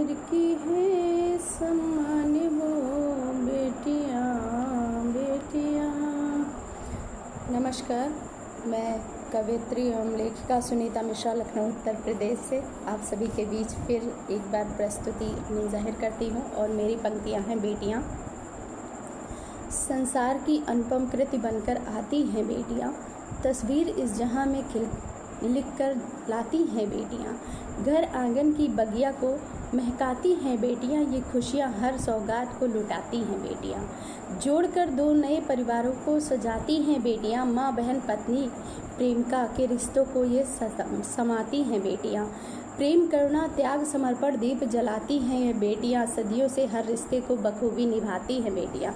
कश्मीर की है सम्मान वो बेटियां बेटियां। नमस्कार, मैं कवयित्री एवं लेखिका सुनीता मिश्रा लखनऊ उत्तर प्रदेश से आप सभी के बीच फिर एक बार प्रस्तुति अपनी जाहिर करती हूँ और मेरी पंक्तियाँ हैं बेटियाँ। संसार की अनुपम कृति बनकर आती हैं बेटियाँ, तस्वीर इस जहां में लिख कर लाती हैं बेटियाँ। घर आंगन की बगिया को महकाती हैं बेटियाँ, ये खुशियाँ हर सौगात को लुटाती हैं बेटियाँ। जोड़कर दो नए परिवारों को सजाती हैं बेटियाँ, माँ बहन पत्नी प्रेमिका के रिश्तों को ये समाती हैं बेटियाँ। प्रेम करुणा त्याग समर्पण दीप जलाती हैं ये बेटियाँ, सदियों से हर रिश्ते को बखूबी निभाती हैं बेटियाँ।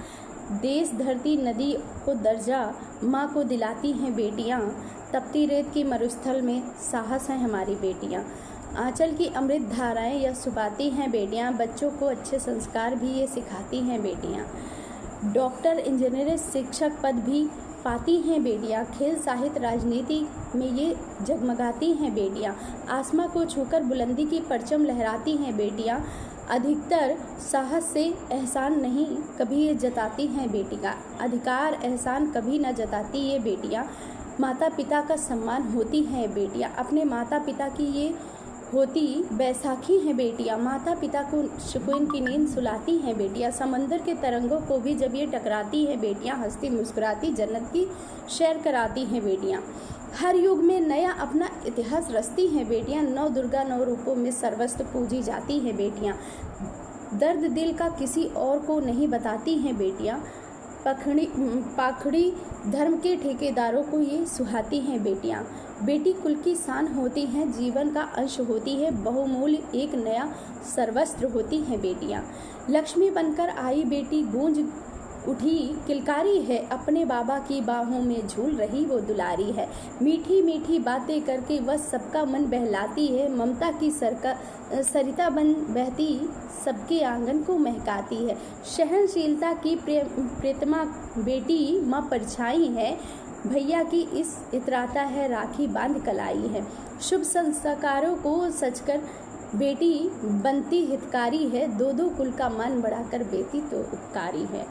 देश धरती नदी को दर्जा माँ को दिलाती हैं बेटियाँ, तपती रेत की मरुस्थल में साहस है हमारी बेटियाँ। आंचल की अमृत धाराएं यह सुपाती हैं बेटियाँ, बच्चों को अच्छे संस्कार भी ये सिखाती हैं बेटियाँ। डॉक्टर इंजीनियर शिक्षक पद भी पाती हैं बेटियाँ, खेल साहित्य राजनीति में ये जगमगाती हैं बेटियाँ। आसमां को छूकर बुलंदी की परचम लहराती हैं बेटियाँ, अधिकतर साहस से एहसान नहीं कभी ये जताती हैं बेटियाँ। अधिकार एहसान कभी न जताती ये बेटियाँ, माता पिता का सम्मान होती हैं बेटियाँ। अपने माता पिता की ये होती बैसाखी हैं बेटियाँ, माता पिता को सुकून की नींद सुलाती हैं बेटियाँ। समंदर के तरंगों को भी जब ये टकराती हैं बेटियाँ, हंसती मुस्कुराती जन्नत की सैर कराती हैं बेटियाँ। हर युग में नया अपना इतिहास रचती हैं बेटियाँ, नौ दुर्गा नौ रूपों में सर्वस्व पूजी जाती हैं बेटियाँ। दर्द दिल का किसी और को नहीं बताती हैं बेटियाँ, पाखड़ी धर्म के ठेकेदारों को ये सुहाती हैं बेटियाँ। बेटी कुल की शान होती हैं, जीवन का अंश होती है, बहुमूल्य एक नया सर्वस्त्र होती हैं बेटियाँ। लक्ष्मी बनकर आई बेटी गूंज उठी किलकारी है, अपने बाबा की बाहों में झूल रही वो दुलारी है। मीठी मीठी बातें करके वह सबका मन बहलाती है, ममता की सरिता बन बहती सबके आंगन को महकाती है। सहनशीलता की प्रेतमा बेटी माँ परछाई है, भैया की इस इतराता है राखी बांध कलाई है। शुभ संस्कारों को सचकर बेटी बनती हितकारी है, दो दो कुल का मान बढ़ाकर बेटी तो उपकारी है।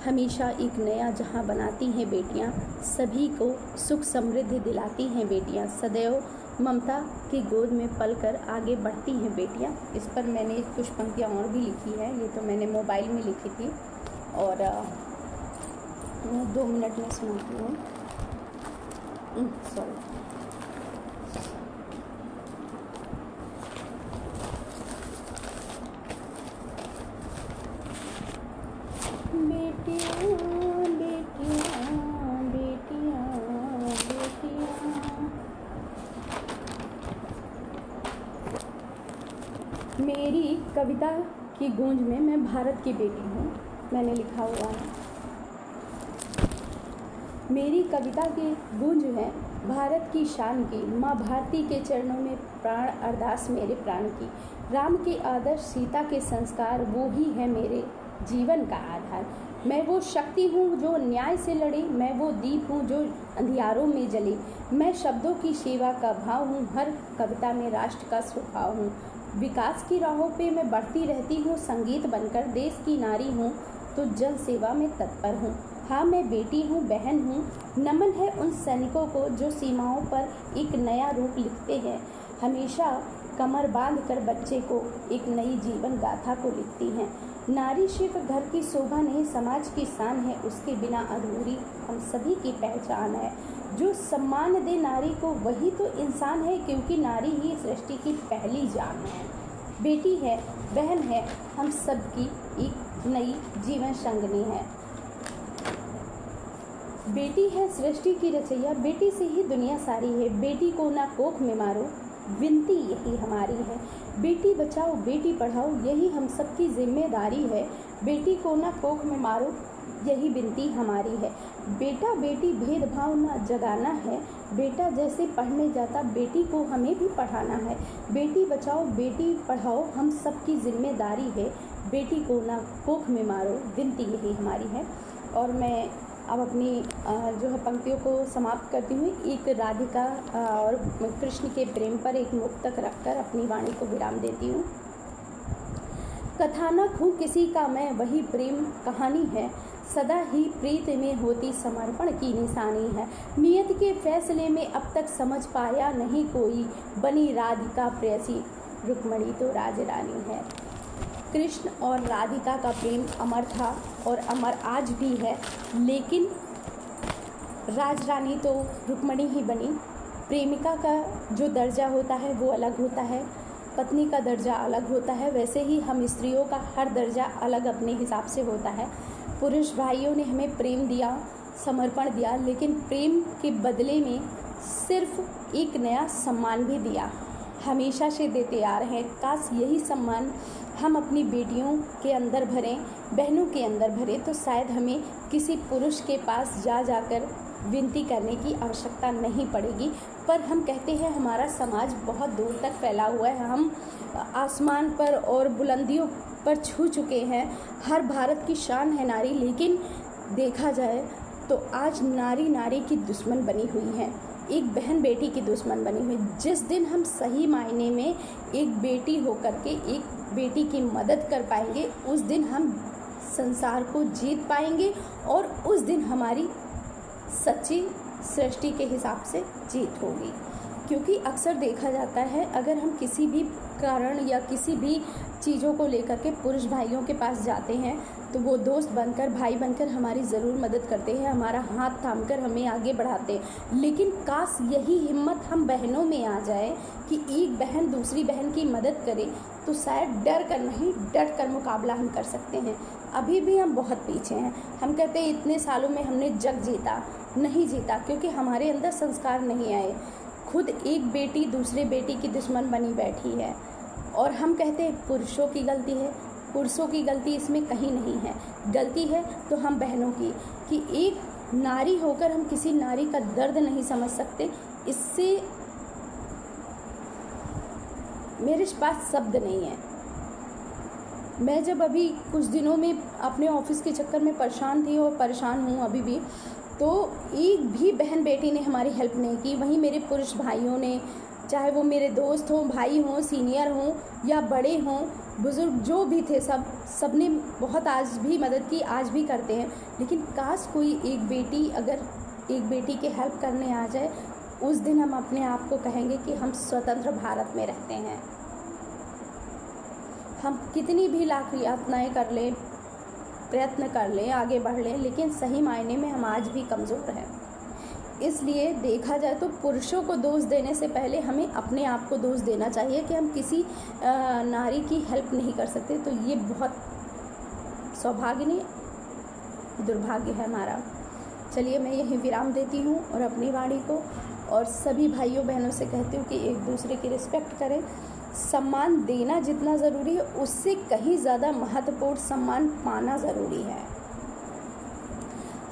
हमेशा एक नया जहां बनाती हैं बेटियां, सभी को सुख समृद्धि दिलाती हैं बेटियां, सदैव ममता की गोद में पलकर आगे बढ़ती हैं बेटियां। इस पर मैंने कुछ पंक्तियां और भी लिखी है, ये तो मैंने मोबाइल में लिखी थी और मैं 2 मिनट में सुनाती हूँ। सॉरी। बेटियाँ बेटियाँ बेटियाँ बेटियाँ, मेरी कविता की गूंज में मैं भारत की बेटी हूँ, मैंने लिखा हुआ है। मेरी कविता की गूंज है भारत की शान की, माँ भारती के चरणों में प्राण अरदास मेरे प्राण की। राम के आदर्श सीता के संस्कार वो ही है मेरे जीवन का आधार। मैं वो शक्ति हूँ जो न्याय से लड़ी, मैं वो दीप हूँ जो अंधियारों में जली। मैं शब्दों की सेवा का भाव हूँ, हर कविता में राष्ट्र का स्वभाव हूँ। विकास की राहों पे मैं बढ़ती रहती हूँ, संगीत बनकर देश की नारी हूँ तो जन सेवा में तत्पर हूँ। हाँ, मैं बेटी हूँ, बहन हूँ, नमन है उन सैनिकों को जो सीमाओं पर एक नया रूप लिखते हैं, हमेशा कमर बांध कर बच्चे को एक नई जीवन गाथा को लिखती हैं। नारी सिर्फ घर की शोभा नहीं, समाज की शान है, उसके बिना अधूरी हम सभी की पहचान है। जो सम्मान दे नारी को वही तो इंसान है, क्योंकि नारी ही सृष्टि की पहली जान है। बेटी है, बहन है, हम सबकी एक नई जीवन संगनी है। बेटी है सृष्टि की रचैया, बेटी से ही दुनिया सारी है। बेटी को ना कोख में मारो, विनती यही हमारी है। बेटी बचाओ बेटी पढ़ाओ, यही हम सबकी जिम्मेदारी है। बेटी को ना कोख में मारो, यही विनती हमारी है। बेटा बेटी भेदभाव ना जगाना है, बेटा जैसे पढ़ने जाता बेटी को हमें भी पढ़ाना है। बेटी बचाओ बेटी पढ़ाओ, हम सबकी जिम्मेदारी है। बेटी को ना कोख में मारो, विनती यही हमारी है। और मैं अब अपनी जो है पंक्तियों को समाप्त करती हुई एक राधिका और कृष्ण के प्रेम पर एक मुक्तक रखकर अपनी वाणी को विराम देती हूँ। कथानक हूँ किसी का मैं, वही प्रेम कहानी है, सदा ही प्रीत में होती समर्पण की निशानी है। नियत के फैसले में अब तक समझ पाया नहीं कोई, बनी राधिका प्रेयसी, रुक्मणी तो राजरानी है। कृष्ण और राधिका का प्रेम अमर था और अमर आज भी है, लेकिन राजरानी तो रुक्मणी ही बनी। प्रेमिका का जो दर्जा होता है वो अलग होता है, पत्नी का दर्जा अलग होता है। वैसे ही हम स्त्रियों का हर दर्जा अलग अपने हिसाब से होता है। पुरुष भाइयों ने हमें प्रेम दिया, समर्पण दिया, लेकिन प्रेम के बदले में सिर्फ एक नया सम्मान भी दिया, हमेशा से देते आ रहे हैं। काश यही सम्मान हम अपनी बेटियों के अंदर भरें, बहनों के अंदर भरें, तो शायद हमें किसी पुरुष के पास जाकर विनती करने की आवश्यकता नहीं पड़ेगी। पर हम कहते हैं हमारा समाज बहुत दूर तक फैला हुआ है, हम आसमान पर और बुलंदियों पर छू चुके हैं। हर भारत की शान है नारी, लेकिन देखा जाए तो आज नारी नारी की दुश्मन बनी हुई है, एक बहन बेटी की दुश्मन बनी हुई। जिस दिन हम सही मायने में एक बेटी होकर के एक बेटी की मदद कर पाएंगे, उस दिन हम संसार को जीत पाएंगे और उस दिन हमारी सच्ची सृष्टि के हिसाब से जीत होगी। क्योंकि अक्सर देखा जाता है अगर हम किसी भी कारण या किसी भी चीज़ों को लेकर के पुरुष भाइयों के पास जाते हैं तो वो दोस्त बनकर, भाई बनकर हमारी ज़रूर मदद करते हैं, हमारा हाथ थामकर हमें आगे बढ़ाते हैं। लेकिन काश यही हिम्मत हम बहनों में आ जाए कि एक बहन दूसरी बहन की मदद करे, तो शायद डर कर नहीं, डट कर मुकाबला हम कर सकते हैं। अभी भी हम बहुत पीछे हैं। हम कहते हैं इतने सालों में हमने जग जीता, नहीं जीता, क्योंकि हमारे अंदर संस्कार नहीं आए। खुद एक बेटी दूसरे बेटी की दुश्मन बनी बैठी है और हम कहते हैं पुरुषों की गलती है। पुरुषों की गलती इसमें कहीं नहीं है, गलती है तो हम बहनों की, कि एक नारी होकर हम किसी नारी का दर्द नहीं समझ सकते। इससे मेरे पास शब्द नहीं है। मैं जब अभी कुछ दिनों में अपने ऑफिस के चक्कर में परेशान थी और परेशान हूँ अभी भी, तो एक भी बहन बेटी ने हमारी हेल्प नहीं की। वहीं मेरे पुरुष भाइयों ने, चाहे वो मेरे दोस्त हों, भाई हों, सीनियर हों या बड़े हों, बुज़ुर्ग जो भी थे, सब ने बहुत आज भी मदद की, आज भी करते हैं। लेकिन काश कोई एक बेटी अगर एक बेटी के हेल्प करने आ जाए, उस दिन हम अपने आप को कहेंगे कि हम स्वतंत्र भारत में रहते हैं। हम कितनी भी लाख यातनाएं कर लें, प्रयत्न कर लें, आगे बढ़ लें, लेकिन सही मायने में हम आज भी कमज़ोर हैं। इसलिए देखा जाए तो पुरुषों को दोष देने से पहले हमें अपने आप को दोष देना चाहिए कि हम किसी नारी की हेल्प नहीं कर सकते। तो ये बहुत सौभाग्य नहीं, दुर्भाग्य है हमारा। चलिए मैं यहीं विराम देती हूँ और अपनी वाणी को और सभी भाइयों बहनों से कहती हूँ कि एक दूसरे की रिस्पेक्ट करें। सम्मान देना जितना ज़रूरी है, उससे कहीं ज़्यादा महत्वपूर्ण सम्मान पाना ज़रूरी है।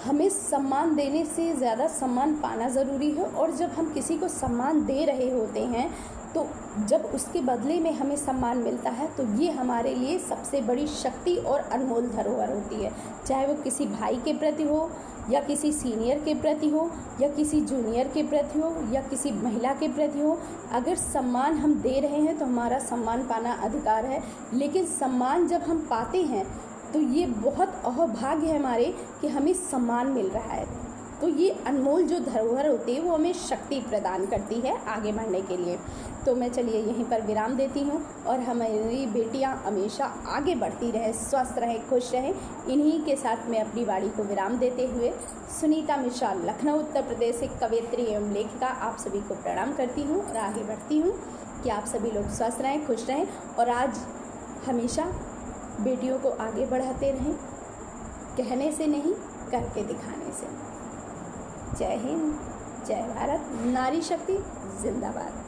हमें सम्मान देने से ज़्यादा सम्मान पाना ज़रूरी है। और जब हम किसी को सम्मान दे रहे होते हैं, तो जब उसके बदले में हमें सम्मान मिलता है, तो ये हमारे लिए सबसे बड़ी शक्ति और अनमोल धरोहर होती है। चाहे वो किसी भाई के प्रति हो, या किसी सीनियर के प्रति हो, या किसी जूनियर के प्रति हो, या किसी महिला के प्रति हो। अगर सम्मान हम दे रहे हैं तो हमारा सम्मान पाना अधिकार है। लेकिन सम्मान जब हम पाते हैं तो ये बहुत अहोभाग्य है हमारे कि हमें सम्मान मिल रहा है। तो ये अनमोल जो धरोहर होती है वो हमें शक्ति प्रदान करती है आगे बढ़ने के लिए। तो मैं चलिए यहीं पर विराम देती हूँ और हमारी बेटियाँ हमेशा आगे बढ़ती रहें, स्वस्थ रहें, खुश रहें। इन्हीं के साथ मैं अपनी वाणी को विराम देते हुए सुनीता मिश्रा, लखनऊ उत्तर प्रदेश से कवयित्री एवं लेखिका, आप सभी को प्रणाम करती हूँ और आगे बढ़ती हूँ कि आप सभी लोग स्वस्थ रहें, खुश रहें और आज हमेशा बेटियों को आगे बढ़ाते रहें, कहने से नहीं करके दिखाने से। जय हिंद, जय भारत, नारी शक्ति जिंदाबाद।